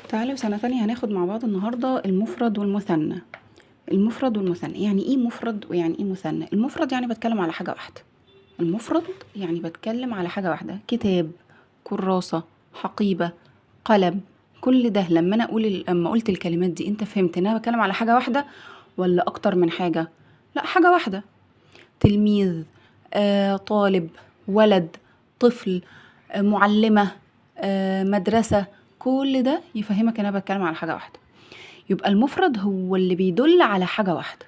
تعالوا سنة تانية هناخد مع بعض النهاردة المفرد والمثنى. المفرد والمثنى يعني ايه مفرد ويعني ايه مثنى؟ المفرد يعني بتكلم على حاجة واحدة. المفرد يعني بتكلم على حاجة واحدة، كتاب، كراسة، حقيبة، قلم. كل ده لما انا لما قلت الكلمات دي انت فهمت ان انا بتكلم على حاجة واحدة ولا اكتر من حاجة؟ لا، حاجة واحدة. تلميذ، طالب، ولد، طفل، معلمة، مدرسة. كل ده يفهمك ان انا بتكلم على حاجة واحدة. يبقى المفرد هو اللي بيدل على حاجة واحدة.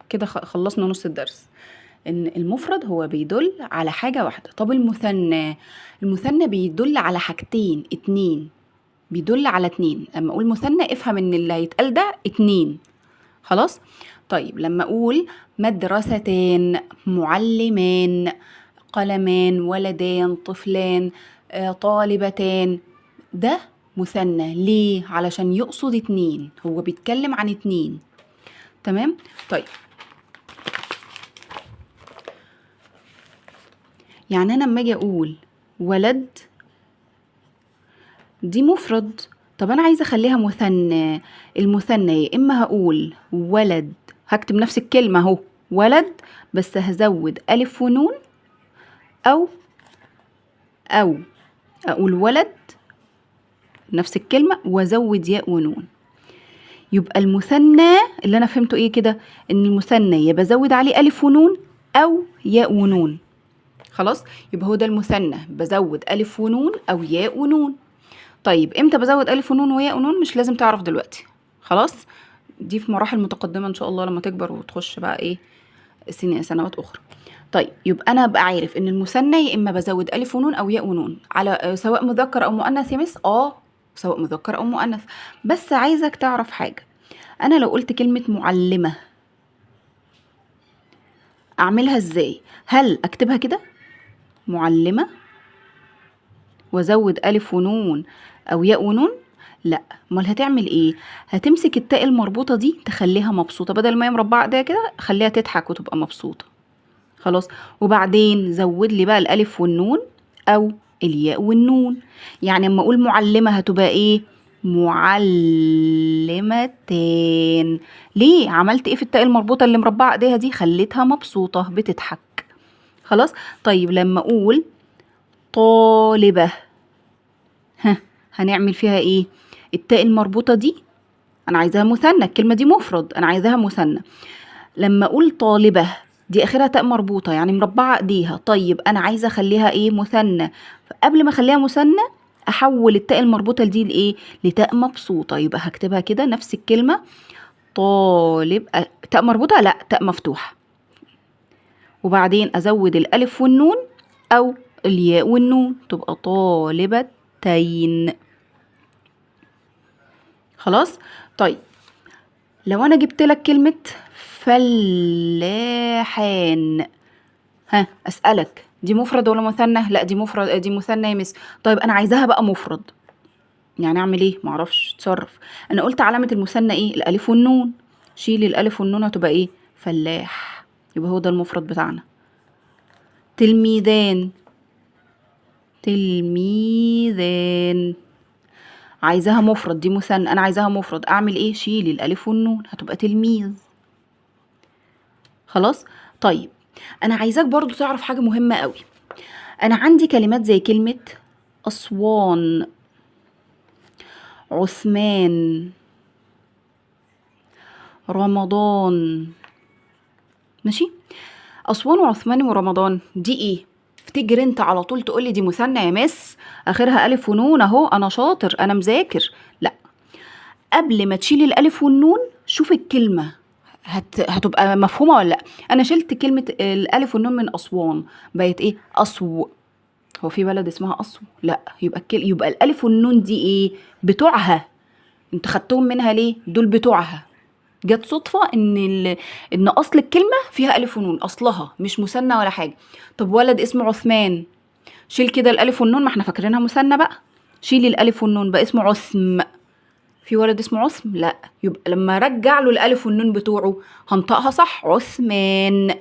كده خلصنا نص الدرس، ان المفرد هو بيدل على حاجة واحدة. طب المثنى؟ المثنى بيدل على حاجتين، اتنين. بيدل على اتنين. لما اقول مثنى افهم ان اللي هيتقال ده اتنين. خلاص. طيب لما اقول مدرستان، معلمان، قلمان، ولدان، طفلان، طالبتان، ده مثنى. ليه؟ علشان يقصد اتنين، هو بيتكلم عن اتنين. تمام. طيب يعني انا لما اجي اقول ولد دي مفرد، طب انا عايزه اخليها مثنى. المثنى يا اما هقول ولد، هكتب نفس الكلمه اهو ولد، بس هزود الف ونون، او او اقول ولد نفس الكلمه وازود ياء ونون. يبقى المثنى اللي انا فهمته ايه كده؟ ان المثنى يا بزود عليه الف ونون او ياء ونون. خلاص. يبقى هو ده المثنى، بزود الف ونون او ياء ونون. طيب امتى بزود الف ونون وياء ونون؟ مش لازم تعرف دلوقتي، خلاص. دي في مراحل متقدمه ان شاء الله لما تكبر وتخش بقى ايه سنوات اخرى. طيب يبقى انا ابقى عارف ان المثنى يا اما بزود الف ونون او ياء ونون على سواء مذكر او مؤنث يا مس. سواء مذكر او مؤنث. بس عايزك تعرف حاجه، انا لو قلت كلمه معلمه اعملها ازاي؟ هل اكتبها كده معلمه وازود الف ونون او ياء ونون؟ لا. امال هتعمل ايه؟ هتمسك التاء المربوطه دي تخليها مبسوطه، بدل ما هي مربعه ايديها كده خليها تضحك وتبقى مبسوطه. خلاص. وبعدين زود لي بقى الالف والنون او الياء والنون. يعني اما اقول معلمه هتبقى ايه؟ معلمتان. ليه؟ عملت ايه في التاء المربوطه اللي مربعه ايديها دي؟ خليتها مبسوطه بتضحك. خلاص. طيب لما اقول طالبه، هنعمل فيها ايه؟ التاء المربوطه دي انا عايزاها مثنى، الكلمه دي مفرد انا عايزاها مثنى. لما اقول طالبه دي اخرها تاء مربوطه يعني مربعه ايديها، طيب انا عايزه اخليها ايه؟ مثنى. قبل ما اخليها مثنى احول التاء المربوطه دي لايه؟ لتاء مبسوطه. يبقى هكتبها كده نفس الكلمه طالب، تاء مربوطه لا تاء مفتوحه. وبعدين ازود الالف والنون او الياء والنون تبقى طالبتين. خلاص. طيب لو انا جبت لك كلمة فلاحان، اسألك دي مفرد ولا مثنى؟ لا دي مفرد، دي مثنى يا مس. طيب انا عايزاها بقى مفرد، يعني اعمل ايه؟ معرفش، اتصرف. انا قلت علامة المثنى ايه؟ الالف والنون. شيل الالف والنون هتبقى ايه؟ فلاح. يبقى هو ده المفرد بتاعنا. تلميذان، تلميذان. عايزاها مفرد، دي مثنى انا عايزاها مفرد، اعمل ايه؟ شيلي الالف والنون هتبقى تلميذ. خلاص. طيب انا عايزاك برضو تعرف حاجة مهمة قوي. انا عندي كلمات زي كلمة اسوان، عثمان، رمضان. ماشي. اسوان وعثمان ورمضان دي ايه؟ افتكر انت على طول تقولي دي مثنى يا مس، اخرها الف ونون اهو، انا شاطر انا مذاكر. لا، قبل ما تشيلي الالف والنون شوف الكلمة هتبقى مفهومة ولا لا. انا شلت كلمة الالف والنون من اسوان، بقت ايه؟ اسو. هو في بلد اسمها اسو؟ لا. يبقى الالف والنون دي ايه؟ بتوعها. انت خدتهم منها ليه؟ دول بتوعها. جت صدفة ان اصل الكلمة فيها الف ونون، اصلها مش مثنى ولا حاجة. طب ولد اسمه عثمان، شيل كده الالف والنون، ما احنا فاكرينها مثنى بقى. شيلي الالف والنون بقى اسمه عثم. في ولد اسمه عثم؟ لا. يبقى لما رجع له الالف والنون بتوعه هنطقها صح، عثمان.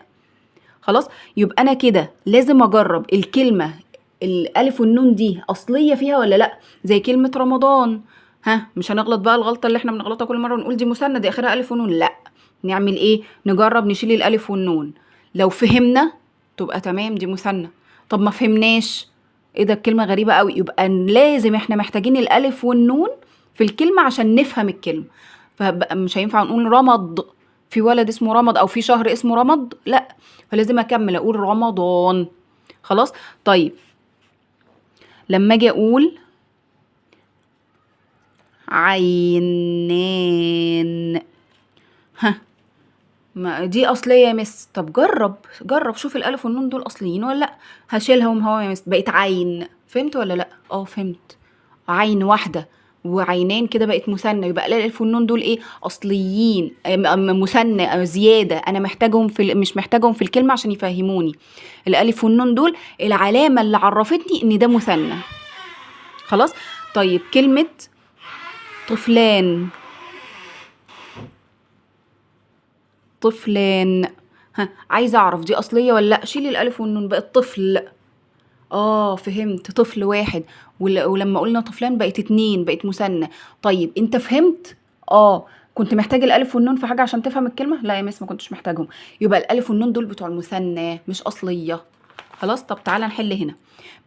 خلاص. يبقى انا كده لازم اجرب الكلمة الالف والنون دي اصلية فيها ولا لا. زي كلمة رمضان، مش هنغلط بقى الغلطة اللي احنا بنغلطها كل مرة ونقول دي مثنى دي اخرها الف ونون، لا. نعمل ايه؟ نجرب نشيل الالف والنون. لو فهمنا تبقى تمام دي مثنى. طب ما فهمناش، ايه ده الكلمة غريبة قوي، يبقى لازم احنا محتاجين الالف والنون في الكلمة عشان نفهم الكلمة. فمش هينفع نقول رمض، في ولد اسمه رمض او في شهر اسمه رمض، لا. فلازم اكمل اقول رمضان. خلاص. طيب لما اجي اقول عينان، ما دي اصليه يا مس. طب جرب شوف الالف والنون دول اصليين ولا لا. هشيلهم هو يا مس، بقت عين. فهمت ولا لا؟ فهمت. عين واحده وعينين كده بقت مثنى، يبقى الالف والنون دول ايه؟ اصليين. مثنى زياده، انا محتاجهم مش محتاجهم في الكلمه عشان يفهموني. الالف والنون دول العلامه اللي عرفتني ان ده مثنى. خلاص. طيب كلمه طفلان، طفلان. عايزه اعرف دي اصليه ولا لا. شيلي الالف والنون بقت طفل. فهمت، طفل واحد. ولما قلنا طفلان بقت اتنين، بقت مثنى. طيب انت فهمت؟ كنت محتاج الالف والنون في حاجه عشان تفهم الكلمه؟ لا يا مس ما كنتش محتاجهم. يبقى الالف والنون دول بتوع المثنى مش اصليه. خلاص. طب تعالى نحل هنا.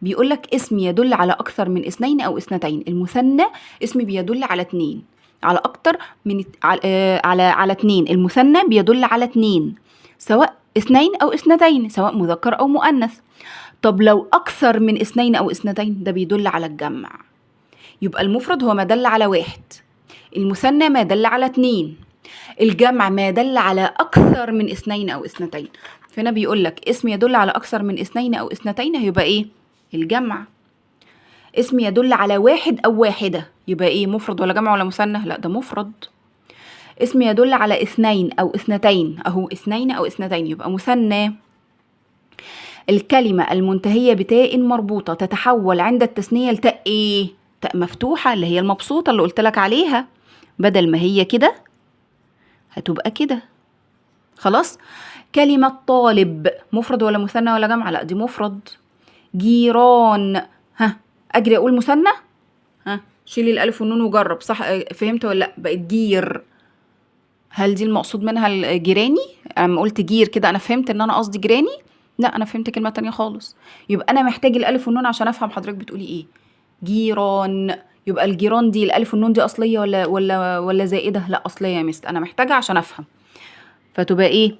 بيقول لك اسم يدل على اكثر من اثنين او اثنتين. المثنى اسم بيدل على اتنين، على اكتر من على اتنين. المثنى بيدل على اتنين سواء اثنين او اثنتين، سواء مذكر او مؤنث. طب لو اكثر من اثنين او اثنتين ده بيدل على الجمع. يبقى المفرد هو ما دل على واحد، المثنى ما دل على اتنين، الجمع ما دل على اكثر من اثنين او اثنتين. فهنا بيقول لك اسم يدل على اكثر من اثنين او اثنتين هيبقى ايه؟ الجمع. اسم يدل على واحد او واحده يبقى ايه؟ مفرد ولا جمع ولا مثنى؟ لا ده مفرد. اسم يدل على اثنين او اثنتين، اهو اثنين او اثنتين يبقى مثنى. الكلمة المنتهية بتاء مربوطة تتحول عند التثنية لتاء ايه؟ تاء مفتوحة اللي هي المبسوطة اللي قلت لك عليها. بدل ما هي كده هتبقى كده. خلاص. كلمة طالب مفرد ولا مثنى ولا جمع؟ لا دي مفرد. جيران، اجري اقول مثنى؟ شيلي الالف والنون وجرب. صح؟ فهمت ولا لا؟ بقت جير. هل دي المقصود منها الجيراني؟ اما قلت جير كده انا فهمت ان انا قصدي جيراني؟ لا انا فهمت كلمه تانية خالص. يبقى انا محتاج الالف والنون عشان افهم حضرتك بتقولي ايه. جيران. يبقى الجيران دي الالف والنون دي اصليه ولا زائده؟ لا اصليه يا مست، انا محتاجه عشان افهم. فتبقى ايه؟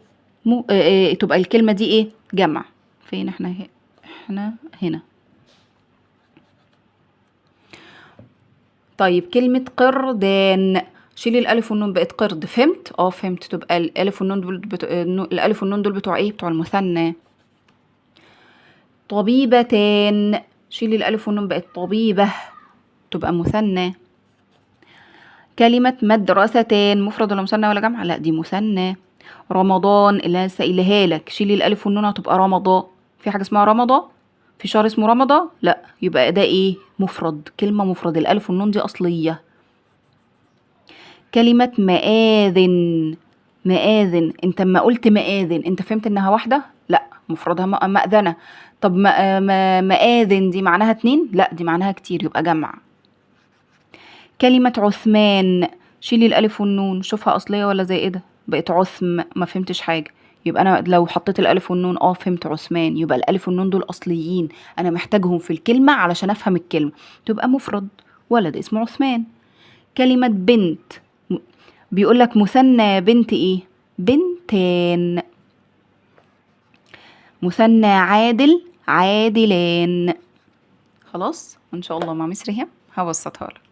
تبقى الكلمه دي ايه؟ جمع. فين احنا هنا. طيب كلمه قردان، شيلي الالف والنون بقت قرد. فهمت؟ فهمت. تبقى الالف والنون دول الالف والنون دول بتوع ايه؟ بتوع المثنى. طبيبتان، شيلي الالف والنون بقت طبيبه تبقى مثنى. كلمه مدرستان مفرد ولا مثنى ولا جمع؟ لا دي مثنى. رمضان اللي لسه قايلها لك، شيلي الالف والنون هتبقى رمضاء. في حاجه اسمها رمضاء؟ في شهر اسمه رمضاء؟ لا. يبقى ده ايه؟ مفرد. كلمه مفرد الالف والنون دي اصليه. كلمة مآذن، مآذن. انت اما قلت مآذن انت فهمت انها واحدة؟ لا مفردها مأذنة. طب مآذن دي معناها اتنين؟ لا دي معناها كتير يبقى جمع. كلمة عثمان، شيلي الألف والنون شوفها أصلية ولا زائدة. بقت عثم، ما فهمتش حاجة. يبقى أنا لو حطيت الألف والنون فهمت عثمان. يبقى الألف والنون دول أصليين، أنا محتاجهم في الكلمة علشان أفهم الكلمة. تبقى مفرد، ولد اسمه عثمان. كلمة بنت، بيقول لك مثنى بنت ايه؟ بنتان. مثنى عادل عادلان. خلاص ان شاء الله مع مصر هي هبسطها لك.